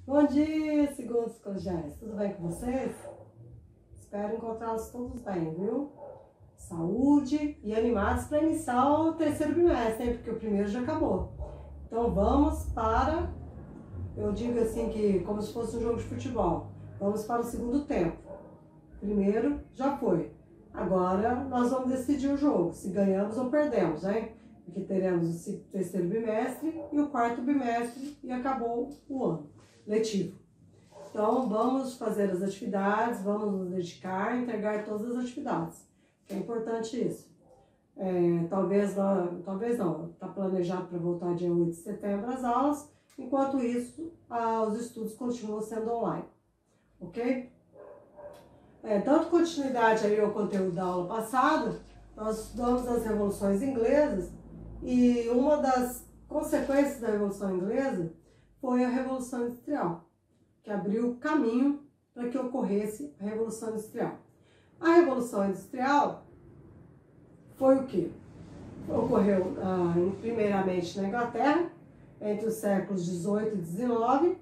Bom dia, segundos colegiais. Tudo bem com vocês? Espero encontrá-los todos bem, viu? Saúde e animados para iniciar o terceiro bimestre, hein? Porque o primeiro já acabou. Então vamos para, eu digo assim que como se fosse um jogo de futebol, vamos para o segundo tempo. O primeiro já foi. Agora nós vamos decidir o jogo, se ganhamos ou perdemos, hein? Porque teremos o terceiro bimestre e o quarto bimestre e acabou o ano letivo. Então, vamos fazer as atividades, vamos nos dedicar a entregar todas as atividades. É importante isso. Talvez não, está planejado para voltar dia 8 de setembro as aulas, enquanto isso, os estudos continuam sendo online, ok? Dando continuidade aí ao conteúdo da aula passada, nós estudamos as revoluções inglesas e uma das consequências da Revolução Inglesa foi a Revolução Industrial, que abriu caminho para que ocorresse a Revolução Industrial. A Revolução Industrial foi o quê? Ocorreu primeiramente na Inglaterra, entre os séculos 18 e 19,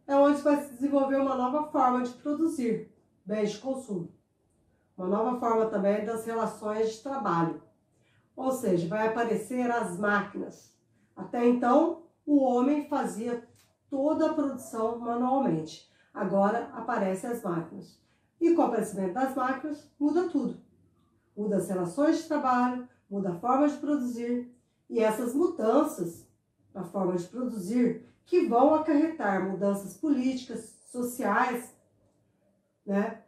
onde vai se desenvolver uma nova forma de produzir bens de consumo. Uma nova forma também das relações de trabalho. Ou seja, vai aparecer as máquinas. Até então, o homem fazia toda a produção manualmente. Agora aparecem as máquinas. E com o aparecimento das máquinas, muda tudo. Muda as relações de trabalho, muda a forma de produzir. E essas mudanças na forma de produzir, que vão acarretar mudanças políticas, sociais, né?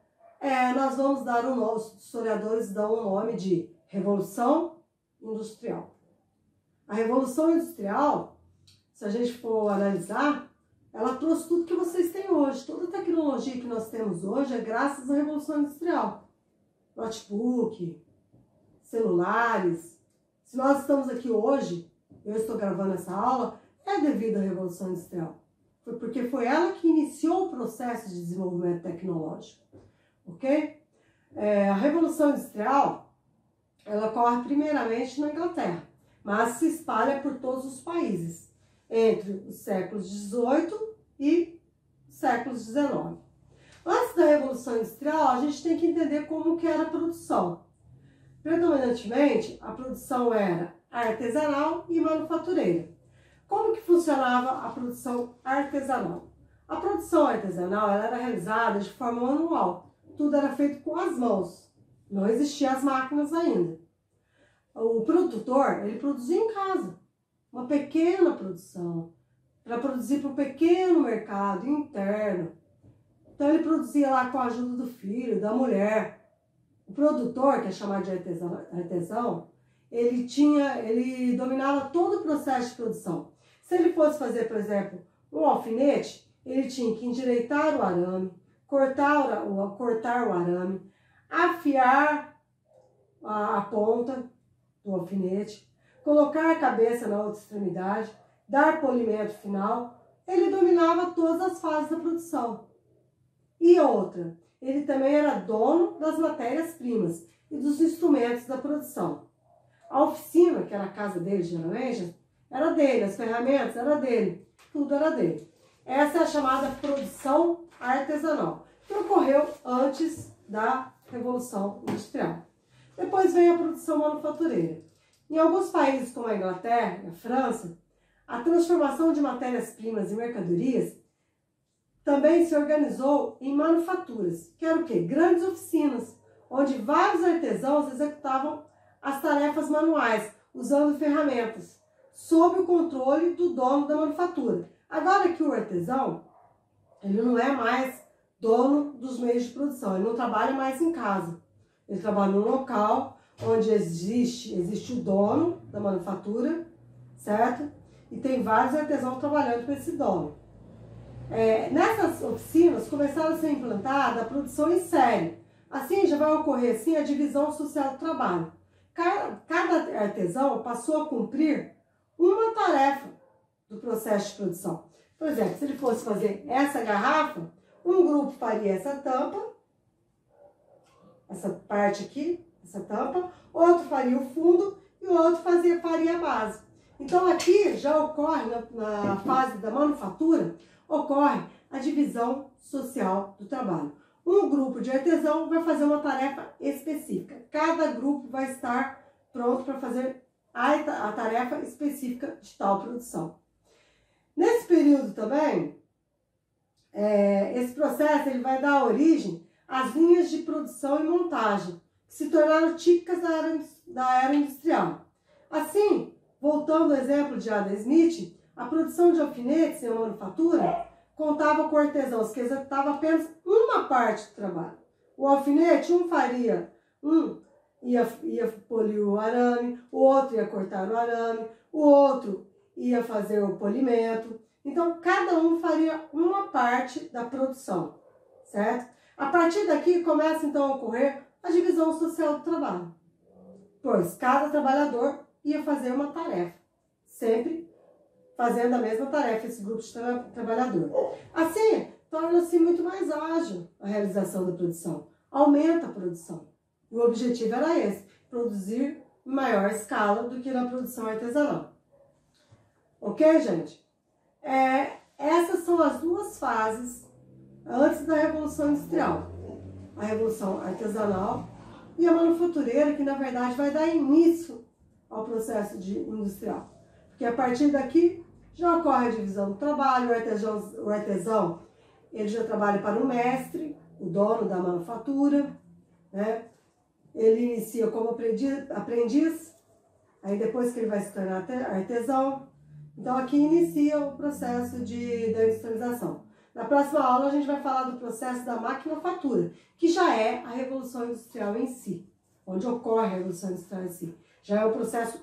Nós vamos dar um nome, os historiadores dão um nome de Revolução Industrial. A Revolução Industrial, se a gente for analisar, ela trouxe tudo que vocês têm hoje. Toda a tecnologia que nós temos hoje é graças à Revolução Industrial. Notebook, celulares. Se nós estamos aqui hoje, eu estou gravando essa aula, é devido à Revolução Industrial. Porque foi ela que iniciou o processo de desenvolvimento tecnológico. Ok? A Revolução Industrial, ela ocorre primeiramente na Inglaterra, mas se espalha por todos os países, entre os séculos 18 e séculos 19. Antes da Revolução Industrial, a gente tem que entender como que era a produção. Predominantemente, a produção era artesanal e manufatureira. Como que funcionava a produção artesanal? A produção artesanal ela era realizada de forma manual. Tudo era feito com as mãos. Não existiam as máquinas ainda. O produtor, ele produzia em casa. Uma pequena produção. Para produzir para um pequeno mercado interno. Então ele produzia lá com a ajuda do filho, da mulher. O produtor, que é chamado de artesão, ele dominava todo o processo de produção. Se ele fosse fazer, por exemplo, um alfinete, ele tinha que endireitar o arame, cortar o arame, afiar a ponta do alfinete, colocar a cabeça na outra extremidade, dar polimento final. Ele dominava todas as fases da produção. E outra, ele também era dono das matérias-primas e dos instrumentos da produção. A oficina, que era a casa dele geralmente, era dele, as ferramentas eram dele, tudo era dele. Essa é a chamada produção artesanal, que ocorreu antes da Revolução Industrial. Depois vem a produção manufatureira. Em alguns países como a Inglaterra e a França, a transformação de matérias-primas e mercadorias também se organizou em manufaturas, que eram o quê? Grandes oficinas, onde vários artesãos executavam as tarefas manuais, usando ferramentas, sob o controle do dono da manufatura. Agora que o artesão, ele não é mais dono dos meios de produção, ele não trabalha mais em casa. Ele trabalha num local onde existe o dono da manufatura, certo? E tem vários artesãos trabalhando para esse dono. Nessas oficinas começaram a ser implantada a produção em série. Assim já vai ocorrer assim, a divisão social do trabalho. Cada artesão passou a cumprir uma tarefa do processo de produção. Por exemplo, se ele fosse fazer essa garrafa, um grupo faria essa tampa, essa parte aqui, essa tampa, outro faria o fundo e o outro faria a base. Então aqui já ocorre, na fase da manufatura, ocorre a divisão social do trabalho. Um grupo de artesão vai fazer uma tarefa específica. Cada grupo vai estar pronto para fazer a tarefa específica de tal produção. Nesse período também, esse processo ele vai dar origem às linhas de produção e montagem, que se tornaram típicas da era industrial. Assim, voltando ao exemplo de Adam Smith, a produção de alfinetes em manufatura contava com artesãos que executavam apenas uma parte do trabalho. O alfinete, ia polir o arame, o outro ia cortar o arame, o outro ia fazer o polimento. Então, cada um faria uma parte da produção, certo? A partir daqui, começa então a ocorrer a divisão social do trabalho, pois cada trabalhador ia fazer uma tarefa, sempre fazendo a mesma tarefa, esse grupo de trabalhador. Assim, torna-se muito mais ágil a realização da produção, aumenta a produção. O objetivo era esse, produzir em maior escala do que na produção artesanal. Ok, gente? Essas são as duas fases antes da Revolução Industrial. A Revolução Artesanal e a manufatureira, que na verdade vai dar início ao processo industrial. Porque a partir daqui já ocorre a divisão do trabalho, o artesão ele já trabalha para o mestre, o dono da manufatura, né? Ele inicia como aprendiz, aí depois que ele vai se tornar artesão. Então aqui inicia o processo da industrialização. Na próxima aula a gente vai falar do processo da maquinofatura, que já é a Revolução Industrial em si, onde ocorre a Revolução Industrial em si. Já é o processo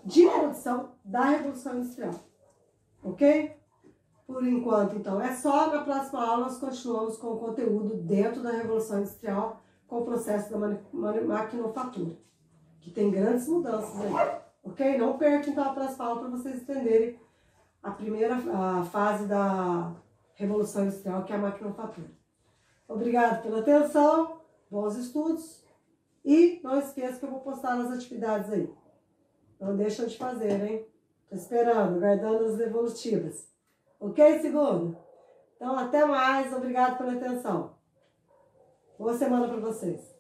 de produção da Revolução Industrial. Ok? Por enquanto, então, é só. Na próxima aula nós continuamos com o conteúdo dentro da Revolução Industrial, com o processo da maquinofatura, que tem grandes mudanças aí. Ok? Não perca então a próxima aula para vocês entenderem a fase da Revolução Industrial, que é a maquinofatura. Obrigado pela atenção, bons estudos e não esqueça que eu vou postar as atividades aí. Não deixam de fazer, hein? Tô esperando, guardando as devolutivas. Ok, segundo? Então, até mais. Obrigado pela atenção. Boa semana para vocês.